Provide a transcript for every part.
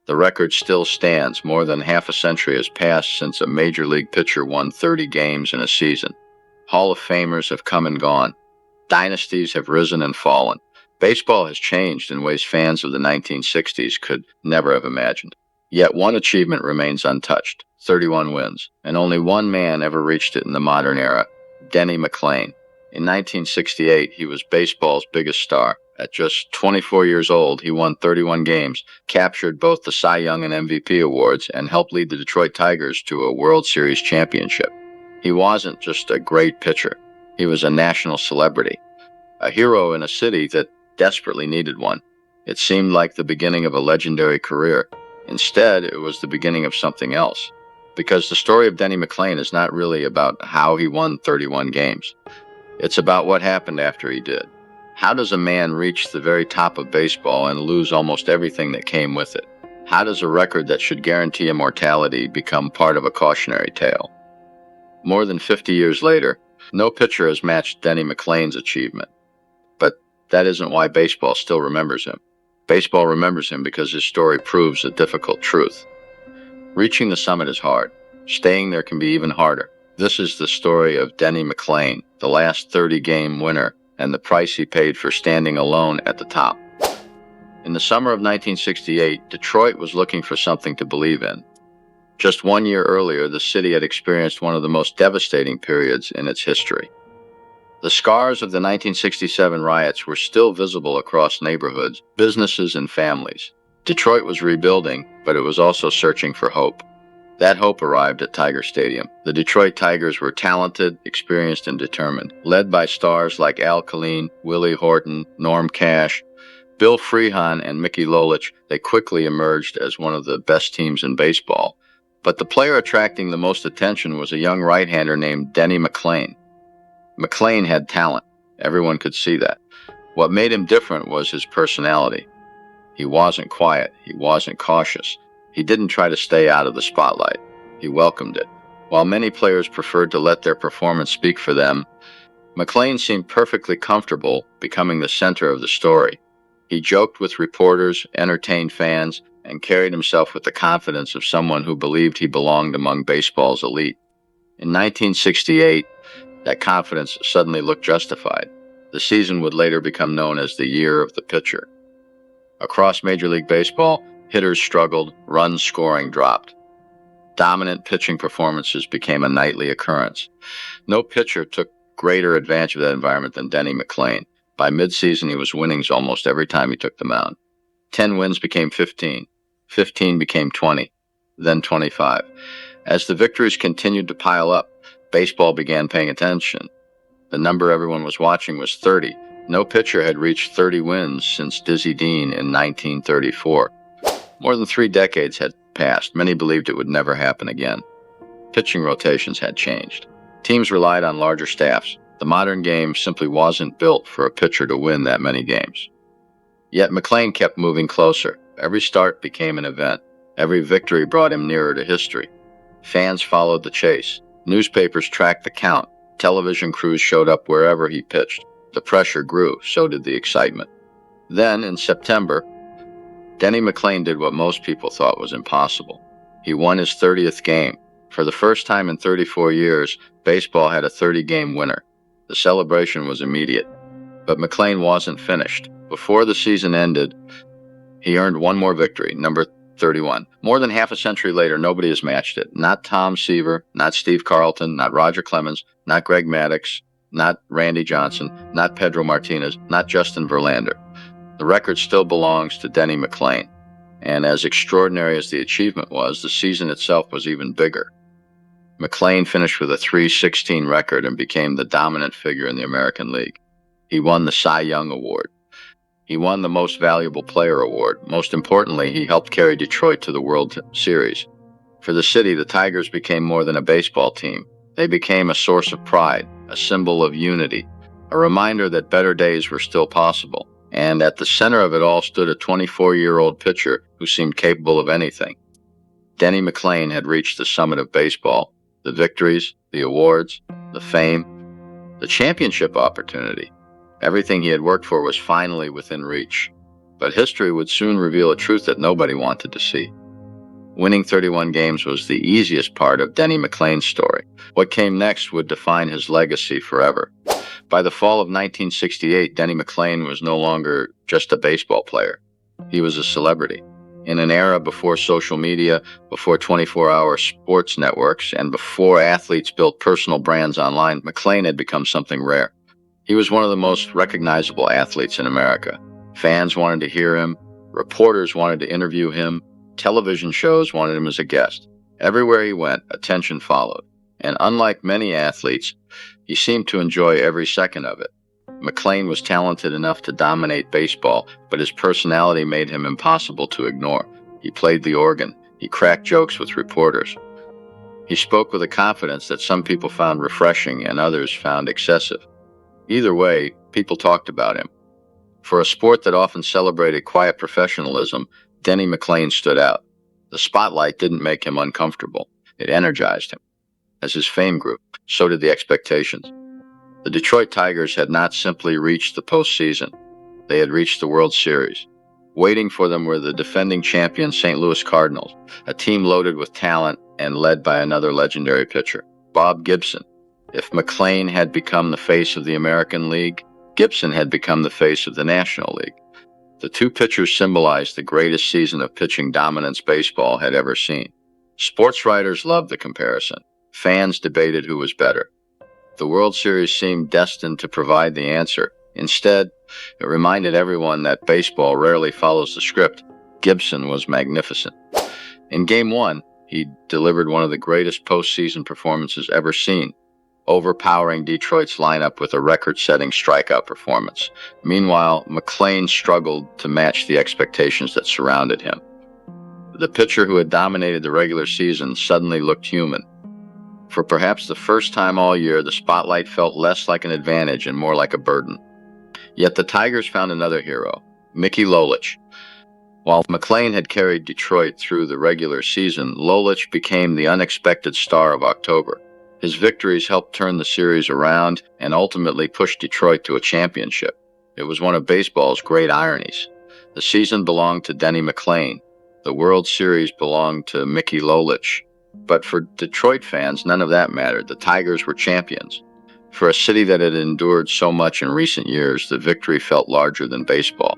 The record still stands. More than half a century has passed since a major league pitcher won 30 games in a season. Hall of Famers have come and gone. Dynasties have risen and fallen. Baseball has changed in ways fans of the 1960s could never have imagined. Yet one achievement remains untouched: 31 wins, and only one man ever reached it in the modern era: Denny McLain. In 1968, he was baseball's biggest star. At just 24 years old, he won 31 games, captured both the Cy Young and MVP awards, and helped lead the Detroit Tigers to a World Series championship. He wasn't just a great pitcher. He was a national celebrity, a hero in a city that desperately needed one. It seemed like the beginning of a legendary career. Instead, it was the beginning of something else. Because the story of Denny McLain is not really about how he won 31 games. It's about what happened after he did. How does a man reach the very top of baseball and lose almost everything that came with it? How does a record that should guarantee immortality become part of a cautionary tale? More than 50 years later, no pitcher has matched Denny McLain's achievement. But that isn't why baseball still remembers him. Baseball remembers him because his story proves a difficult truth. Reaching the summit is hard. Staying there can be even harder. This is the story of Denny McLain, the last 30-game winner, and the price he paid for standing alone at the top. In the summer of 1968, Detroit was looking for something to believe in. Just 1 year earlier, the city had experienced one of the most devastating periods in its history. The scars of the 1967 riots were still visible across neighborhoods, businesses, and families. Detroit was rebuilding, but it was also searching for hope. That hope arrived at Tiger Stadium. The Detroit Tigers were talented, experienced, and determined. Led by stars like Al Killeen, Willie Horton, Norm Cash, Bill Freehan, and Mickey Lolich, they quickly emerged as one of the best teams in baseball. But the player attracting the most attention was a young right-hander named Denny McLain. McLain had talent. Everyone could see that. What made him different was his personality. He wasn't quiet. He wasn't cautious. He didn't try to stay out of the spotlight. He welcomed it. While many players preferred to let their performance speak for them, McLain seemed perfectly comfortable becoming the center of the story. He joked with reporters, entertained fans, and carried himself with the confidence of someone who believed he belonged among baseball's elite. In 1968, that confidence suddenly looked justified. The season would later become known as the Year of the Pitcher. Across Major League Baseball, hitters struggled, runs scoring dropped. Dominant pitching performances became a nightly occurrence. No pitcher took greater advantage of that environment than Denny McLain. By midseason, he was winning almost every time he took the mound. 10 wins became 15. 15 became 20, then 25. As the victories continued to pile up, baseball began paying attention. The number everyone was watching was 30. No pitcher had reached 30 wins since Dizzy Dean in 1934. More than 3 decades had passed. Many believed it would never happen again. Pitching rotations had changed. Teams relied on larger staffs. The modern game simply wasn't built for a pitcher to win that many games. Yet McLain kept moving closer. Every start became an event. Every victory brought him nearer to history. Fans followed the chase. Newspapers tracked the count. Television crews showed up wherever he pitched. The pressure grew, so did the excitement. Then, in September, Denny McLain did what most people thought was impossible. He won his 30th game. For the first time in 34 years, baseball had a 30-game winner. The celebration was immediate. But McLain wasn't finished. Before the season ended, he earned one more victory, number 31. More than half a century later, nobody has matched it. Not Tom Seaver, not Steve Carlton, not Roger Clemens, not Greg Maddux, not Randy Johnson, not Pedro Martinez, not Justin Verlander. The record still belongs to Denny McLain. And as extraordinary as the achievement was, the season itself was even bigger. McLain finished with a .316 record and became the dominant figure in the American League. He won the Cy Young Award. He won the Most Valuable Player Award. Most importantly, he helped carry Detroit to the World Series. For the city, the Tigers became more than a baseball team. They became a source of pride, a symbol of unity, a reminder that better days were still possible. And at the center of it all stood a 24-year-old pitcher who seemed capable of anything. Denny McLain had reached the summit of baseball. The victories, the awards, the fame, the championship opportunity. Everything he had worked for was finally within reach. But history would soon reveal a truth that nobody wanted to see. Winning 31 games was the easiest part of Denny McLain's story. What came next would define his legacy forever. By the fall of 1968, Denny McLain was no longer just a baseball player. He was a celebrity. In an era before social media, before 24-hour sports networks, and before athletes built personal brands online, McLain had become something rare. He was one of the most recognizable athletes in America. Fans wanted to hear him. Reporters wanted to interview him. Television shows wanted him as a guest. Everywhere he went, attention followed. And unlike many athletes, he seemed to enjoy every second of it. McLain was talented enough to dominate baseball, but his personality made him impossible to ignore. He played the organ. He cracked jokes with reporters. He spoke with a confidence that some people found refreshing and others found excessive. Either way, people talked about him. For a sport that often celebrated quiet professionalism, Denny McLain stood out. The spotlight didn't make him uncomfortable. It energized him. As his fame grew, so did the expectations. The Detroit Tigers had not simply reached the postseason. They had reached the World Series. Waiting for them were the defending champion St. Louis Cardinals, a team loaded with talent and led by another legendary pitcher, Bob Gibson. If McLain had become the face of the American League, Gibson had become the face of the National League. The two pitchers symbolized the greatest season of pitching dominance baseball had ever seen. Sports writers loved the comparison. Fans debated who was better. The World Series seemed destined to provide the answer. Instead, it reminded everyone that baseball rarely follows the script. Gibson was magnificent. In Game 1, he delivered one of the greatest postseason performances ever seen, overpowering Detroit's lineup with a record-setting strikeout performance. Meanwhile, McLain struggled to match the expectations that surrounded him. The pitcher who had dominated the regular season suddenly looked human. For perhaps the first time all year, the spotlight felt less like an advantage and more like a burden. Yet the Tigers found another hero, Mickey Lolich. While McLain had carried Detroit through the regular season, Lolich became the unexpected star of October. His victories helped turn the series around and ultimately pushed Detroit to a championship. It was one of baseball's great ironies. The season belonged to Denny McLain. The World Series belonged to Mickey Lolich. But for Detroit fans, none of that mattered. The Tigers were champions. For a city that had endured so much in recent years, the victory felt larger than baseball.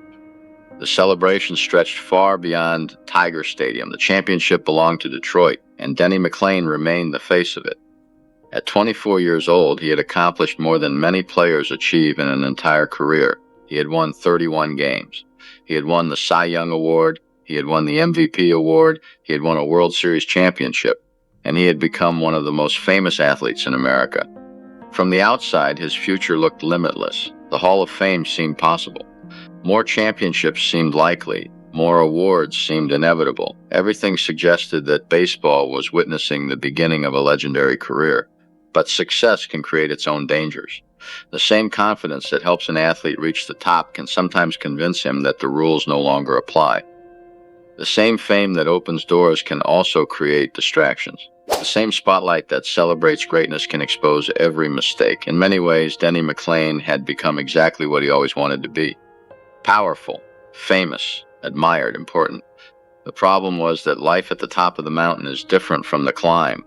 The celebration stretched far beyond Tiger Stadium. The championship belonged to Detroit, and Denny McLain remained the face of it. At 24 years old, he had accomplished more than many players achieve in an entire career. He had won 31 games. He had won the Cy Young Award. He had won the MVP award. He had won a World Series championship. And he had become one of the most famous athletes in America. From the outside, his future looked limitless. The Hall of Fame seemed possible. More championships seemed likely. More awards seemed inevitable. Everything suggested that baseball was witnessing the beginning of a legendary career. But success can create its own dangers. The same confidence that helps an athlete reach the top can sometimes convince him that the rules no longer apply. The same fame that opens doors can also create distractions. The same spotlight that celebrates greatness can expose every mistake. In many ways, Denny McLain had become exactly what he always wanted to be. Powerful, famous, admired, important. The problem was that life at the top of the mountain is different from the climb.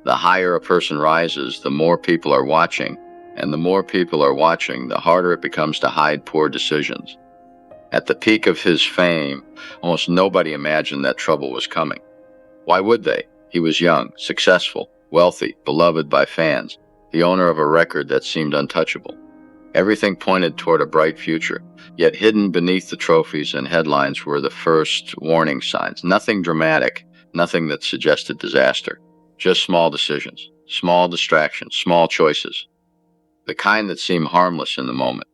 The higher a person rises, the more people are watching. And the more people are watching, the harder it becomes to hide poor decisions. At the peak of his fame, almost nobody imagined that trouble was coming. Why would they? He was young, successful, wealthy, beloved by fans, the owner of a record that seemed untouchable. Everything pointed toward a bright future, yet hidden beneath the trophies and headlines were the first warning signs. Nothing dramatic, nothing that suggested disaster. Just small decisions, small distractions, small choices. The kind that seem harmless in the moment.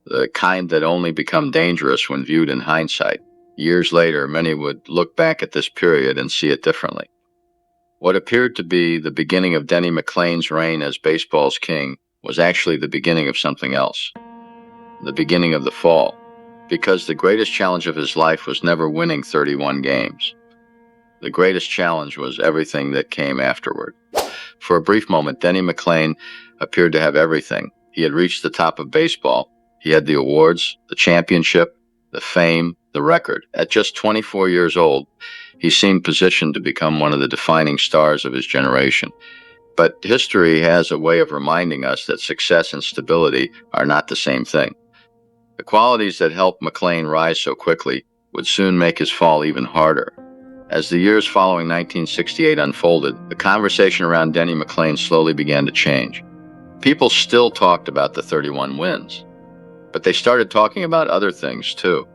The kind that only become dangerous when viewed in hindsight. Years later, many would look back at this period and see it differently. What appeared to be the beginning of Denny McLain's reign as baseball's king was actually the beginning of something else. The beginning of the fall. Because the greatest challenge of his life was never winning 31 games. The greatest challenge was everything that came afterward. For a brief moment, Denny McLain appeared to have everything. He had reached the top of baseball. He had the awards, the championship, the fame, the record. At just 24 years old, he seemed positioned to become one of the defining stars of his generation. But history has a way of reminding us that success and stability are not the same thing. The qualities that helped McLain rise so quickly would soon make his fall even harder. As the years following 1968 unfolded, the conversation around Denny McLain slowly began to change. People still talked about the 31 wins, but they started talking about other things too.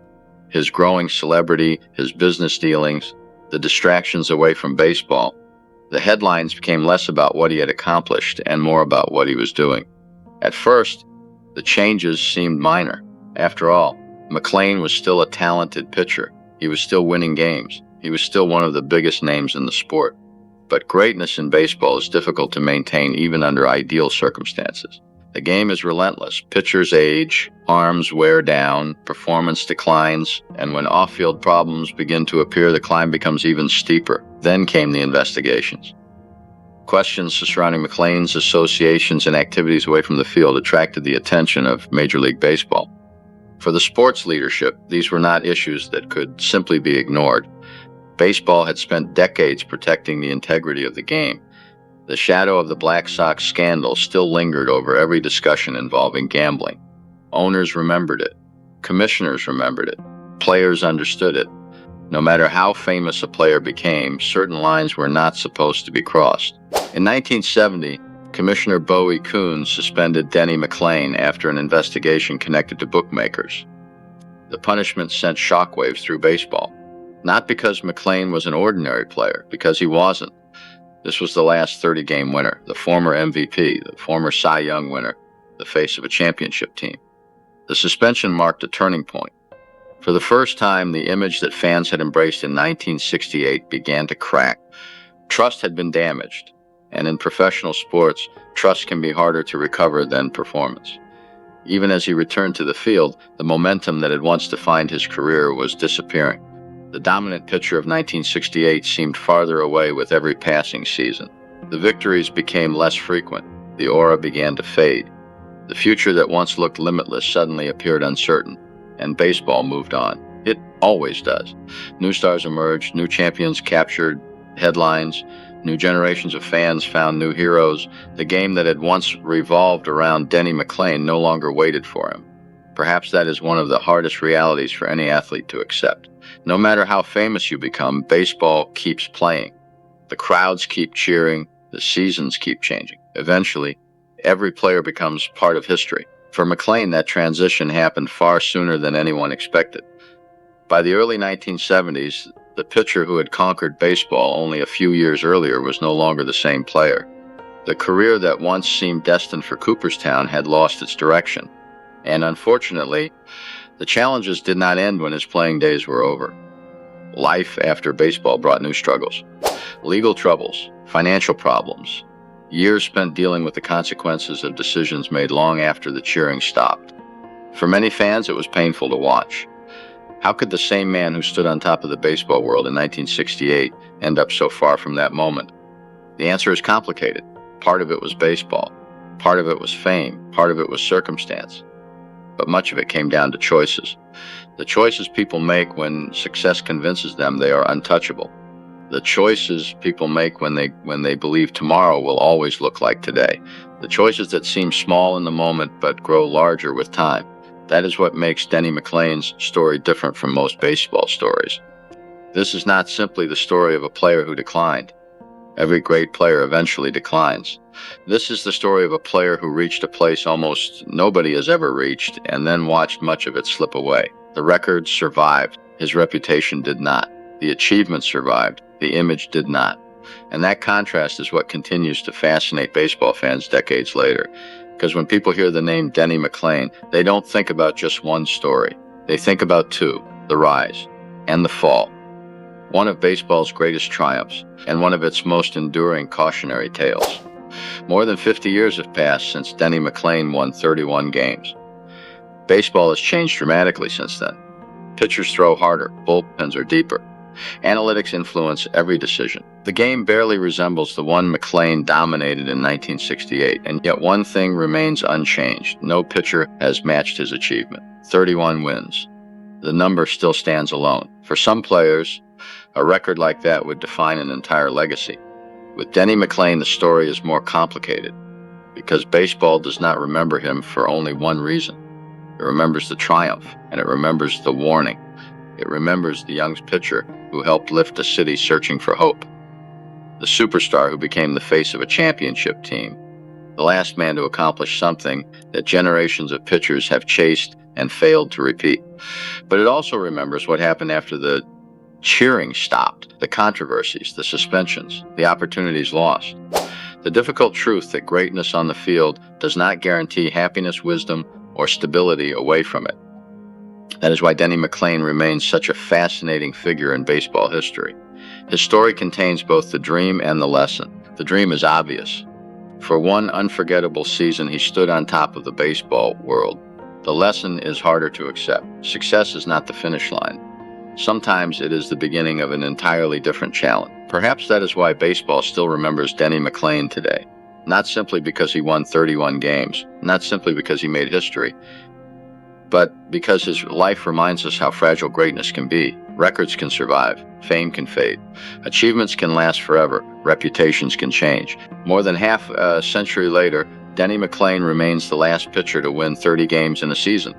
His growing celebrity, his business dealings, the distractions away from baseball. The headlines became less about what he had accomplished and more about what he was doing. At first, the changes seemed minor. After all, McLain was still a talented pitcher. He was still winning games. He was still one of the biggest names in the sport. But greatness in baseball is difficult to maintain even under ideal circumstances. The game is relentless. Pitchers age, arms wear down, performance declines, and when off-field problems begin to appear, the climb becomes even steeper. Then came the investigations. Questions surrounding McLain's associations and activities away from the field attracted the attention of Major League Baseball. For the sports leadership, these were not issues that could simply be ignored. Baseball had spent decades protecting the integrity of the game. The shadow of the Black Sox scandal still lingered over every discussion involving gambling. Owners remembered it. Commissioners remembered it. Players understood it. No matter how famous a player became, certain lines were not supposed to be crossed. In 1970, Commissioner Bowie Kuhn suspended Denny McLain after an investigation connected to bookmakers. The punishment sent shockwaves through baseball. Not because McLain was an ordinary player, because he wasn't. This was the last 30-game winner, the former MVP, the former Cy Young winner, the face of a championship team. The suspension marked a turning point. For the first time, the image that fans had embraced in 1968 began to crack. Trust had been damaged, and in professional sports, trust can be harder to recover than performance. Even as he returned to the field, the momentum that had once defined his career was disappearing. The dominant pitcher of 1968 seemed farther away with every passing season. The victories became less frequent. The aura began to fade. The future that once looked limitless suddenly appeared uncertain, and baseball moved on. It always does. New stars emerged, new champions captured headlines, new generations of fans found new heroes. The game that had once revolved around Denny McLain no longer waited for him. Perhaps that is one of the hardest realities for any athlete to accept. No matter how famous you become, baseball keeps playing. The crowds keep cheering, the seasons keep changing. Eventually, every player becomes part of history. For McLain, that transition happened far sooner than anyone expected. By the early 1970s, the pitcher who had conquered baseball only a few years earlier was no longer the same player. The career that once seemed destined for Cooperstown had lost its direction. And unfortunately, the challenges did not end when his playing days were over. Life after baseball brought new struggles. Legal troubles, financial problems, years spent dealing with the consequences of decisions made long after the cheering stopped. For many fans, it was painful to watch. How could the same man who stood on top of the baseball world in 1968 end up so far from that moment? The answer is complicated. Part of it was baseball. Part of it was fame. Part of it was circumstance. But much of it came down to choices. The choices people make when success convinces them they are untouchable. The choices people make when they believe tomorrow will always look like today. The choices that seem small in the moment but grow larger with time. That is what makes Denny McLain's story different from most baseball stories. This is not simply the story of a player who declined. Every great player eventually declines. This is the story of a player who reached a place almost nobody has ever reached and then watched much of it slip away. The records survived. His reputation did not. The achievement survived. The image did not. And that contrast is what continues to fascinate baseball fans decades later. Because when people hear the name Denny McLain, they don't think about just one story. They think about two, the rise and the fall. One of baseball's greatest triumphs, and one of its most enduring cautionary tales. More than 50 years have passed since Denny McLain won 31 games. Baseball has changed dramatically since then. Pitchers throw harder, bullpens are deeper. Analytics influence every decision. The game barely resembles the one McLain dominated in 1968, and yet one thing remains unchanged. No pitcher has matched his achievement. 31 wins. the number still stands alone. For some players, a record like that would define an entire legacy. With Denny McLain, the story is more complicated because baseball does not remember him for only one reason. It remembers the triumph, and it remembers the warning. It remembers the young pitcher who helped lift a city searching for hope, the superstar who became the face of a championship team, the last man to accomplish something that generations of pitchers have chased and failed to repeat. But it also remembers what happened after the cheering stopped, the controversies, the suspensions, the opportunities lost. The difficult truth that greatness on the field does not guarantee happiness, wisdom, or stability away from it. That is why Denny McLain remains such a fascinating figure in baseball history. His story contains both the dream and the lesson. The dream is obvious. For one unforgettable season, he stood on top of the baseball world. The lesson is harder to accept. Success is not the finish line. Sometimes it is the beginning of an entirely different challenge. Perhaps that is why baseball still remembers Denny McLain today. Not simply because he won 31 games, not simply because he made history, but because his life reminds us how fragile greatness can be. Records can survive, fame can fade, achievements can last forever, reputations can change. More than half a century later, Denny McLain remains the last pitcher to win 30 games in a season.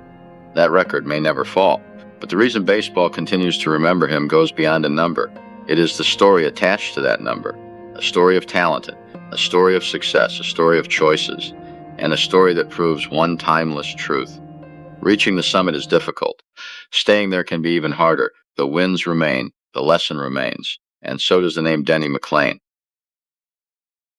That record may never fall. But the reason baseball continues to remember him goes beyond a number. It is the story attached to that number, a story of talent, a story of success, a story of choices, and a story that proves one timeless truth. Reaching the summit is difficult. Staying there can be even harder. The wins remain, the lesson remains, and so does the name Denny McLain.